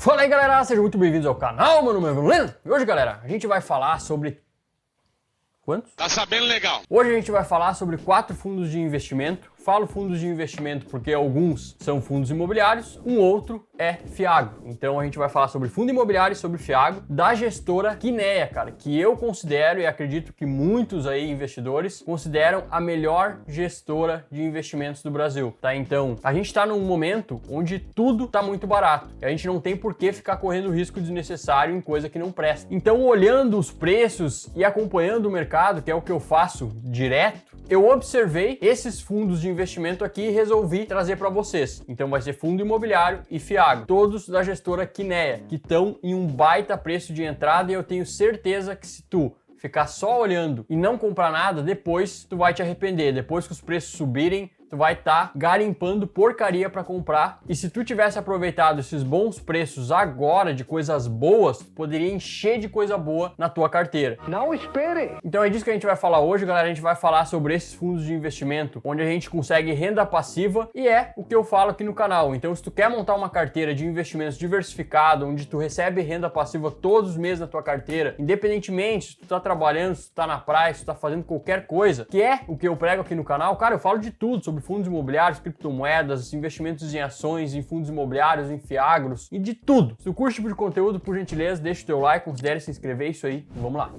Fala aí galera, sejam muito bem-vindos ao canal, meu nome é Bruno. E hoje galera, a gente vai falar sobre... Quantos? Tá sabendo legal. Hoje a gente vai falar sobre 4 fundos de investimento. Falo fundos de investimento porque alguns são fundos imobiliários, um outro é Fiagro. Então a gente vai falar sobre fundo imobiliário e sobre Fiagro, da gestora Kinea, cara, que eu considero e acredito que muitos aí investidores consideram a melhor gestora de investimentos do Brasil, tá? Então a gente tá num momento onde tudo tá muito barato e a gente não tem por que ficar correndo risco desnecessário em coisa que não presta. Então, olhando os preços e acompanhando o mercado, que é o que eu faço direto, eu observei esses fundos de investimento aqui e resolvi trazer para vocês. Então vai ser fundo imobiliário e Fiagro, todos da gestora Kinea, que estão em um baita preço de entrada, e eu tenho certeza que se tu ficar só olhando e não comprar nada, depois tu vai te arrepender. Depois que os preços subirem, tu vai estar garimpando porcaria para comprar. E se tu tivesse aproveitado esses bons preços agora de coisas boas, tu poderia encher de coisa boa na tua carteira. Não espere! Então é disso que a gente vai falar hoje, galera. A gente vai falar sobre esses fundos de investimento, onde a gente consegue renda passiva, e é o que eu falo aqui no canal. Então, se tu quer montar uma carteira de investimentos diversificada, onde tu recebe renda passiva todos os meses na tua carteira, independentemente se tu tá trabalhando, se tu tá na praia, se tu tá fazendo qualquer coisa, que é o que eu prego aqui no canal, cara, eu falo de tudo, sobre fundos imobiliários, criptomoedas, investimentos em ações, em fundos imobiliários, em fiagros e de tudo. Se tu curte esse tipo de conteúdo, por gentileza, deixa o teu like, considere se inscrever, isso aí, vamos lá.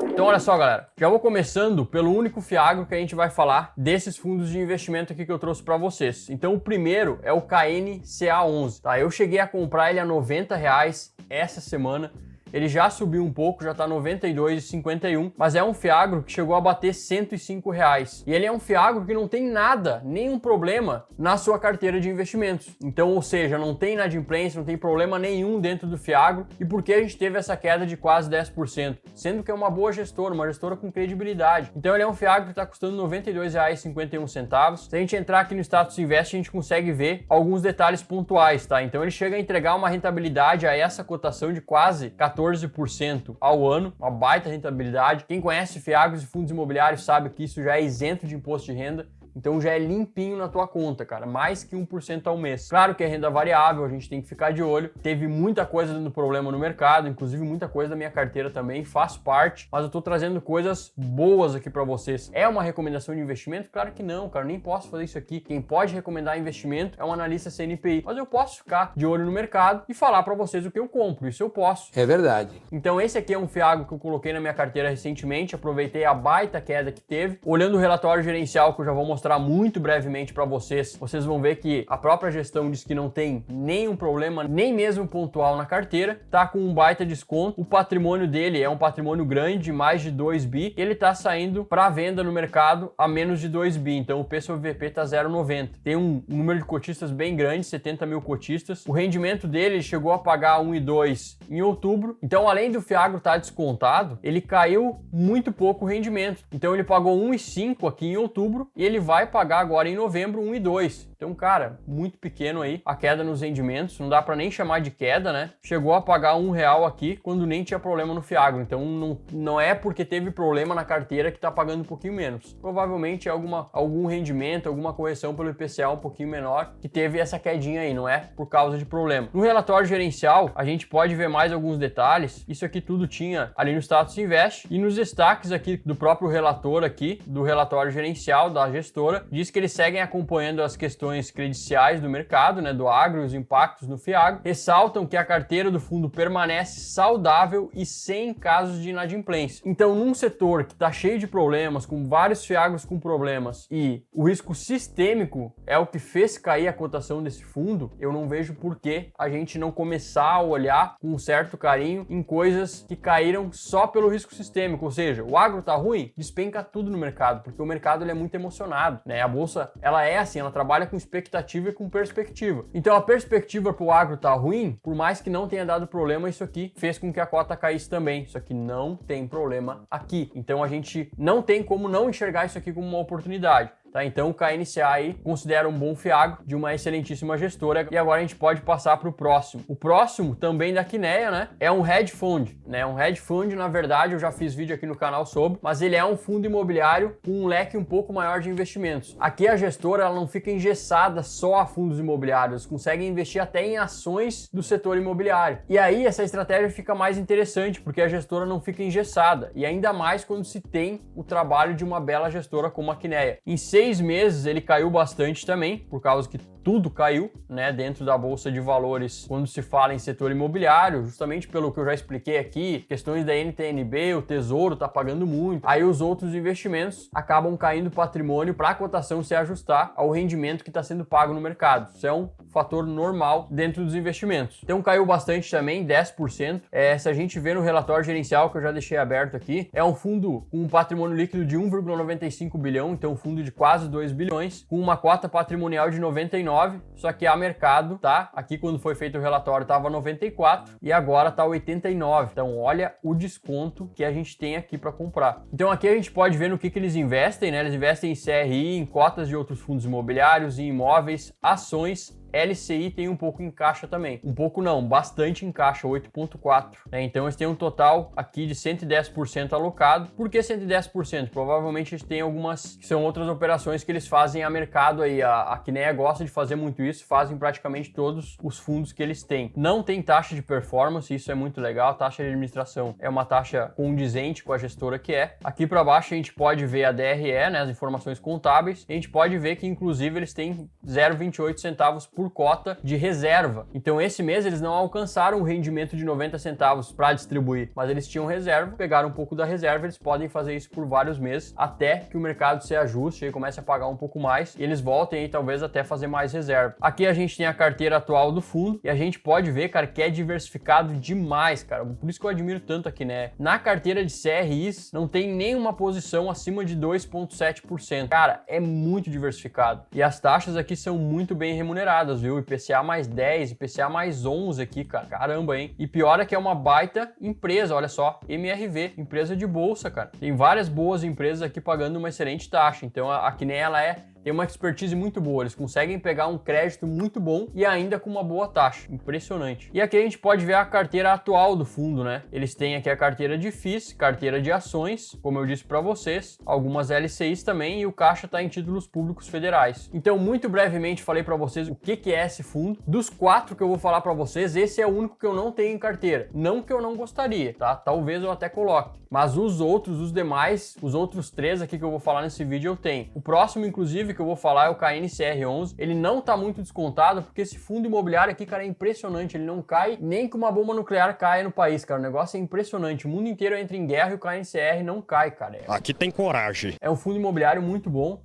Então olha só galera, já vou começando pelo único Fiagro que a gente vai falar desses fundos de investimento aqui que eu trouxe para vocês. Então o primeiro é o KNCA11, tá? Eu cheguei a comprar ele a R$90 essa semana. Ele já subiu um pouco, já tá R$ 92,51, mas é um Fiagro que chegou a bater R$105. E ele é um Fiagro que não tem nada, nenhum problema na sua carteira de investimentos. Então, ou seja, não tem inadimplência, não tem problema nenhum dentro do Fiagro. E por que a gente teve essa queda de quase 10%? Sendo que é uma boa gestora, uma gestora com credibilidade. Então ele é um Fiagro que está custando R$ 92,51. Se a gente entrar aqui no Status Invest, a gente consegue ver alguns detalhes pontuais, tá? Então ele chega a entregar uma rentabilidade a essa cotação de quase 14% ao ano, uma baita rentabilidade. Quem conhece Fiagros e fundos imobiliários sabe que isso já é isento de imposto de renda. Então já é limpinho na tua conta, cara, mais que 1% ao mês. Claro que é renda variável, a gente tem que ficar de olho. Teve muita coisa dando problema no mercado, inclusive muita coisa da minha carteira também, faz parte, mas eu tô trazendo coisas boas aqui para vocês. É uma recomendação de investimento? Claro que não, cara, nem posso fazer isso aqui. Quem pode recomendar investimento é um analista CNPI, mas eu posso ficar de olho no mercado e falar para vocês o que eu compro, isso eu posso. É verdade. Então esse aqui é um Fiagro que eu coloquei na minha carteira recentemente, aproveitei a baita queda que teve. Olhando o relatório gerencial, que eu já vou mostrar muito brevemente para vocês, vocês vão ver que a própria gestão diz que não tem nenhum problema, nem mesmo pontual na carteira, tá com um baita desconto. O patrimônio dele é um patrimônio grande, mais de 2 bi, ele tá saindo para venda no mercado a menos de 2 bi, então o P sobre VP tá 0,90. Tem um número de cotistas bem grande, 70 mil cotistas. O rendimento dele chegou a pagar 1,2 em outubro, então além do Fiagro estar descontado, ele caiu muito pouco o rendimento. Então ele pagou 1,5 aqui em outubro e ele vai pagar agora em novembro 1,2. Então, cara, muito pequeno aí a queda nos rendimentos, não dá para nem chamar de queda, né? Chegou a pagar R$1 aqui quando nem tinha problema no Fiagro. Então não é porque teve problema na carteira que tá pagando um pouquinho menos. Provavelmente é algum rendimento, alguma correção pelo IPCA um pouquinho menor que teve essa quedinha aí, não é por causa de problema. No relatório gerencial, a gente pode ver mais alguns detalhes. Isso aqui tudo tinha ali no Status Invest, e nos destaques aqui do próprio relator aqui, do relatório gerencial da gestora, diz que eles seguem acompanhando as questões crediciais do mercado, né, do agro e os impactos no Fiagro. Ressaltam que a carteira do fundo permanece saudável e sem casos de inadimplência. Então, num setor que está cheio de problemas, com vários Fiagros com problemas, e o risco sistêmico é o que fez cair a cotação desse fundo, eu não vejo por que a gente não começar a olhar com um certo carinho em coisas que caíram só pelo risco sistêmico. Ou seja, o agro tá ruim, despenca tudo no mercado, porque o mercado ele é muito emocionado, né? A bolsa, ela é assim, ela trabalha com expectativa e com perspectiva. Então a perspectiva para o agro tá ruim, por mais que não tenha dado problema, isso aqui fez com que a cota caísse também. Isso aqui não tem problema aqui. Então a gente não tem como não enxergar isso aqui como uma oportunidade. Tá? tá? Então o KNCA aí considera um bom fiago de uma excelentíssima gestora. E agora a gente pode passar para o próximo. O próximo, também da Kinea, né? É um hedge fund, né? Um hedge fund, na verdade, eu já fiz vídeo aqui no canal sobre, mas ele é um fundo imobiliário com um leque um pouco maior de investimentos. Aqui a gestora, ela não fica engessada só a fundos imobiliários, consegue investir até em ações do setor imobiliário. E aí essa estratégia fica mais interessante, porque a gestora não fica engessada, e ainda mais quando se tem o trabalho de uma bela gestora como a Kinea. Em 6 meses ele caiu bastante também, por causa que tudo caiu, né, dentro da Bolsa de Valores quando se fala em setor imobiliário, justamente pelo que eu já expliquei aqui, questões da NTNB, o Tesouro tá pagando muito, aí os outros investimentos acabam caindo patrimônio para a cotação se ajustar ao rendimento que está sendo pago no mercado. Isso é um fator normal dentro dos investimentos. Então caiu bastante também, 10%. Se a gente vê no relatório gerencial, que eu já deixei aberto aqui, é um fundo com um patrimônio líquido de 1,95 bilhão, então um fundo de quase 2 bilhões, com uma cota patrimonial de 99, só que a mercado, tá? Aqui quando foi feito o relatório estava 94 e agora tá 89. Então olha o desconto que a gente tem aqui para comprar. Então aqui a gente pode ver no que eles investem, né? Eles investem em CRI, em cotas de outros fundos imobiliários, em imóveis, ações. LCI tem um pouco em caixa também. Um pouco não, bastante em caixa, 8,4%. Né? Então eles têm um total aqui de 110% alocado. Por que 110%? Provavelmente eles têm algumas que são outras operações que eles fazem a mercado aí. A Kinea gosta de fazer muito isso, fazem praticamente todos os fundos que eles têm. Não tem taxa de performance, isso é muito legal. A taxa de administração é uma taxa condizente com a gestora que é. Aqui para baixo a gente pode ver a DRE, né, as informações contábeis. A gente pode ver que inclusive eles têm 0,28 centavos por cota de reserva. Então esse mês eles não alcançaram o rendimento de 90 centavos para distribuir, mas eles tinham reserva, pegaram um pouco da reserva, eles podem fazer isso por vários meses até que o mercado se ajuste e comece a pagar um pouco mais e eles voltem aí talvez até fazer mais reserva. Aqui a gente tem a carteira atual do fundo e a gente pode ver, cara, que é diversificado demais, cara. Por isso que eu admiro tanto aqui, né? Na carteira de CRIs não tem nenhuma posição acima de 2,7%. Cara, é muito diversificado. E as taxas aqui são muito bem remuneradas, viu? IPCA mais 10, IPCA mais 11 aqui, cara. Caramba, hein? E pior é que é uma baita empresa, olha só. MRV, empresa de bolsa, cara. Tem várias boas empresas aqui pagando uma excelente taxa. Então a Kinea, ela tem uma expertise muito boa, eles conseguem pegar um crédito muito bom e ainda com uma boa taxa, impressionante. E aqui a gente pode ver a carteira atual do fundo, né? Eles têm aqui a carteira de FIIs, carteira de ações, como eu disse para vocês, algumas LCIs também e o caixa está em títulos públicos federais. Então, muito brevemente falei para vocês o que é esse fundo. Dos 4 que eu vou falar para vocês, esse é o único que eu não tenho em carteira. Não que eu não gostaria, tá? Talvez eu até coloque. Mas os outros, os demais, os outros 3 aqui que eu vou falar nesse vídeo eu tenho. O próximo, inclusive, que eu vou falar é o KNCR11. Ele não tá muito descontado porque esse fundo imobiliário aqui, cara, é impressionante. Ele não cai nem que uma bomba nuclear caia no país, cara. O negócio é impressionante. O mundo inteiro entra em guerra e o KNCR não cai, cara. Aqui tem coragem. É um fundo imobiliário muito bom.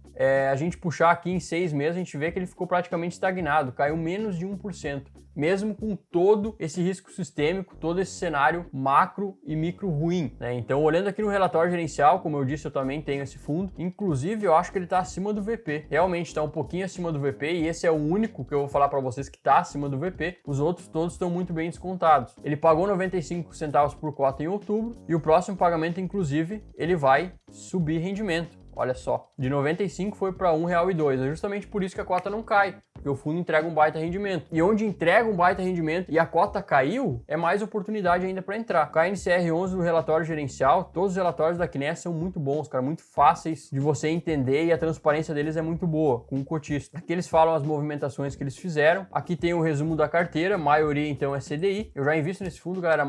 A gente puxar aqui em 6 meses, a gente vê que ele ficou praticamente estagnado. Caiu menos de 1%. Mesmo com todo esse risco sistêmico, todo esse cenário macro e micro ruim, né? Então, olhando aqui no relatório gerencial, como eu disse, eu também tenho esse fundo. Inclusive, eu acho que ele está acima do VP. Realmente está um pouquinho acima do VP e esse é o único que eu vou falar para vocês que está acima do VP. Os outros todos estão muito bem descontados. Ele pagou 95 centavos por cota em outubro e o próximo pagamento, inclusive, ele vai subir rendimento. Olha só, de 95 foi para R$1,02. É justamente por isso que a cota não cai, porque o fundo entrega um baita rendimento. E onde entrega um baita rendimento e a cota caiu, é mais oportunidade ainda para entrar. O KNCR11 no relatório gerencial, todos os relatórios da Kinea são muito bons, cara, muito fáceis de você entender e a transparência deles é muito boa, com o cotista. Aqui eles falam as movimentações que eles fizeram. Aqui tem o resumo da carteira, a maioria então é CDI. Eu já invisto nesse fundo, galera,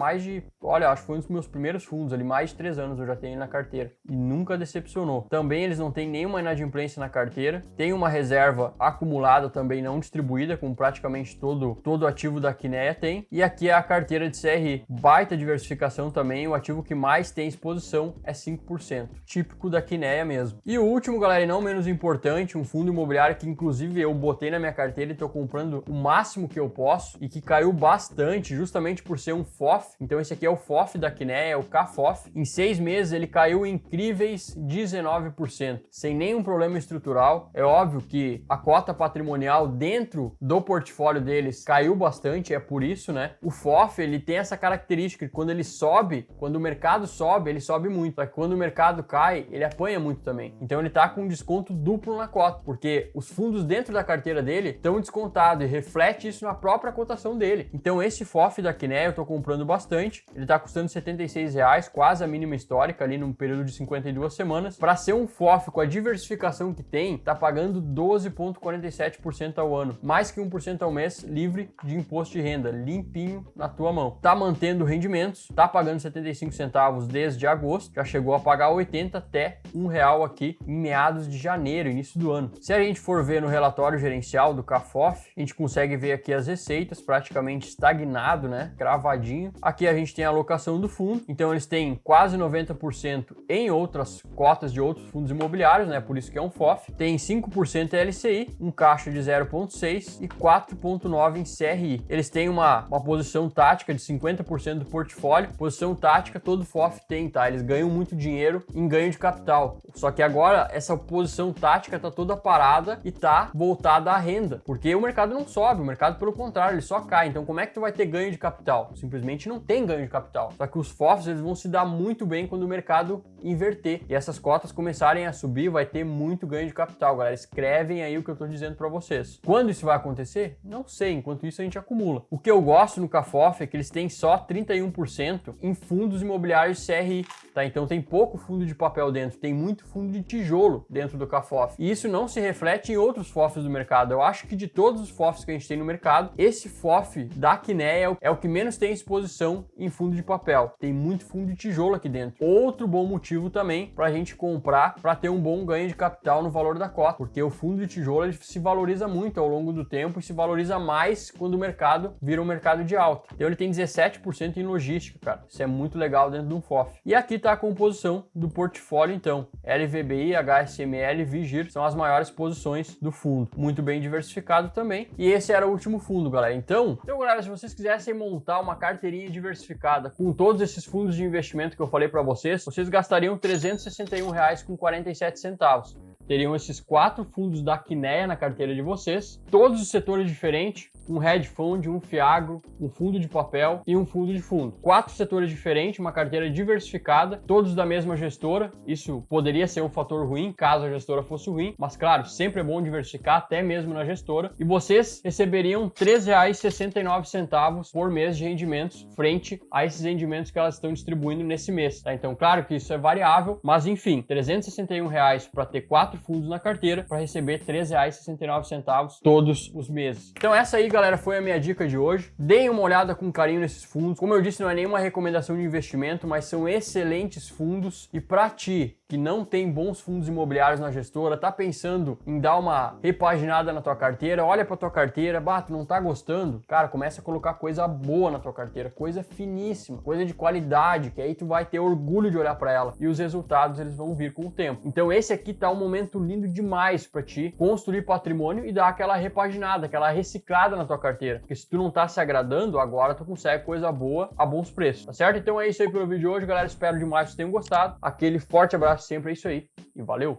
olha, acho que foi um dos meus primeiros fundos ali, mais de 3 anos eu já tenho na carteira e nunca decepcionou. Também eles não têm nenhuma inadimplência na carteira, tem uma reserva acumulada também não distribuída, como praticamente todo ativo da Kinea tem, e aqui é a carteira de CRI, baita diversificação também, o ativo que mais tem exposição é 5%, típico da Kinea mesmo. E o último, galera, e não menos importante, um fundo imobiliário que inclusive eu botei na minha carteira e tô comprando o máximo que eu posso, e que caiu bastante, justamente por ser um FOF, então esse aqui é o FOF da Kinea, é o KFOF, em 6 meses ele caiu incríveis 19%, sem nenhum problema estrutural. É óbvio que a cota patrimonial dentro do portfólio deles caiu bastante, é por isso, né? O FOF, ele tem essa característica que quando ele sobe, quando o mercado sobe, ele sobe muito. Só que quando o mercado cai, ele apanha muito também. Então ele tá com um desconto duplo na cota, porque os fundos dentro da carteira dele estão descontados e reflete isso na própria cotação dele. Então esse FOF da Kinea eu tô comprando bastante, ele tá custando R$76, quase a mínima histórica ali num período de 52 semanas. Para ser um FOF com a diversificação que tem, tá pagando 12,47% ao ano, mais que 1% ao mês, livre de imposto de renda, limpinho na tua mão. Tá mantendo rendimentos, tá pagando 75 centavos desde agosto, já chegou a pagar 80 até R$1 aqui em meados de janeiro, início do ano. Se a gente for ver no relatório gerencial do CAFOF, a gente consegue ver aqui as receitas praticamente estagnado, né? Cravadinho. Aqui a gente tem a alocação do fundo, então eles têm quase 90% em outras cotas de outros fundos imobiliários, né? Por isso que é um FOF. Tem 5% LCI, um caixa de 0,6 e 4,9 em CRI. Eles têm uma posição tática de 50% do portfólio. Posição tática todo FOF tem, tá? Eles ganham muito dinheiro em ganho de capital. Só que agora essa posição tática tá toda parada e tá voltada à renda, porque o mercado não sobe, o mercado pelo contrário, ele só cai. Então como é que tu vai ter ganho de capital? Simplesmente não tem ganho de capital. Só que os FOFs, eles vão se dar muito bem quando o mercado inverter e essas cotas começarem a subir, vai ter muito ganho de capital, galera. Escrevem aí o que eu tô dizendo para vocês. Quando isso vai acontecer? Não sei, enquanto isso a gente acumula. O que eu gosto no CAFOF é que eles têm só 31% em fundos imobiliários CRI, tá? Então tem pouco fundo de papel dentro, tem muito fundo de tijolo dentro do CAFOF. E isso não se reflete em outros FOFs do mercado. Eu acho que de todos os FOFs que a gente tem no mercado, esse FOF da Kinea é o que menos tem exposição em fundo de papel. Tem muito fundo de tijolo aqui dentro. Outro bom motivo também para a gente comprar, para ter um bom ganho de capital no valor da cota, porque o fundo de tijolo ele se valoriza muito ao longo do tempo e se valoriza mais quando o mercado vira um mercado de alta. Então ele tem 17% em logística, cara. Isso é muito legal dentro de um FOF. E aqui está a composição do portfólio, então. LVBI, HSML e Vigir são as maiores posições do fundo. Muito bem diversificado também. E esse era o último fundo, galera. Então, galera, se vocês quisessem montar uma carteirinha diversificada com todos esses fundos de investimento que eu falei para vocês, vocês gastariam R$361,47. Teriam esses 4 fundos da Kinea na carteira de vocês, todos os setores diferentes, um hedge fund, um fiagro, um fundo de papel e um fundo de fundo. 4 setores diferentes, uma carteira diversificada, todos da mesma gestora. Isso poderia ser um fator ruim caso a gestora fosse ruim, mas claro, sempre é bom diversificar, até mesmo na gestora. E vocês receberiam R$3,69 por mês de rendimentos frente a esses rendimentos que elas estão distribuindo nesse mês, tá? Então, claro que isso é variável, mas enfim, R$361 para ter 4 fundos na carteira para receber R$3,69 todos os meses. Então essa aí, galera, foi a minha dica de hoje. Deem uma olhada com carinho nesses fundos. Como eu disse, não é nenhuma recomendação de investimento, mas são excelentes fundos. E para ti que não tem bons fundos imobiliários na gestora, tá pensando em dar uma repaginada na tua carteira, olha para tua carteira, tu não tá gostando? Cara, começa a colocar coisa boa na tua carteira, coisa finíssima, coisa de qualidade, que aí tu vai ter orgulho de olhar para ela e os resultados eles vão vir com o tempo. Então esse aqui tá um momento lindo demais para ti construir patrimônio e dar aquela repaginada, aquela reciclada na tua carteira. Porque se tu não tá se agradando, agora tu consegue coisa boa a bons preços, tá certo? Então é isso aí pelo vídeo de hoje, galera. Espero demais que vocês tenham gostado. Aquele forte abraço sempre, é isso aí e valeu!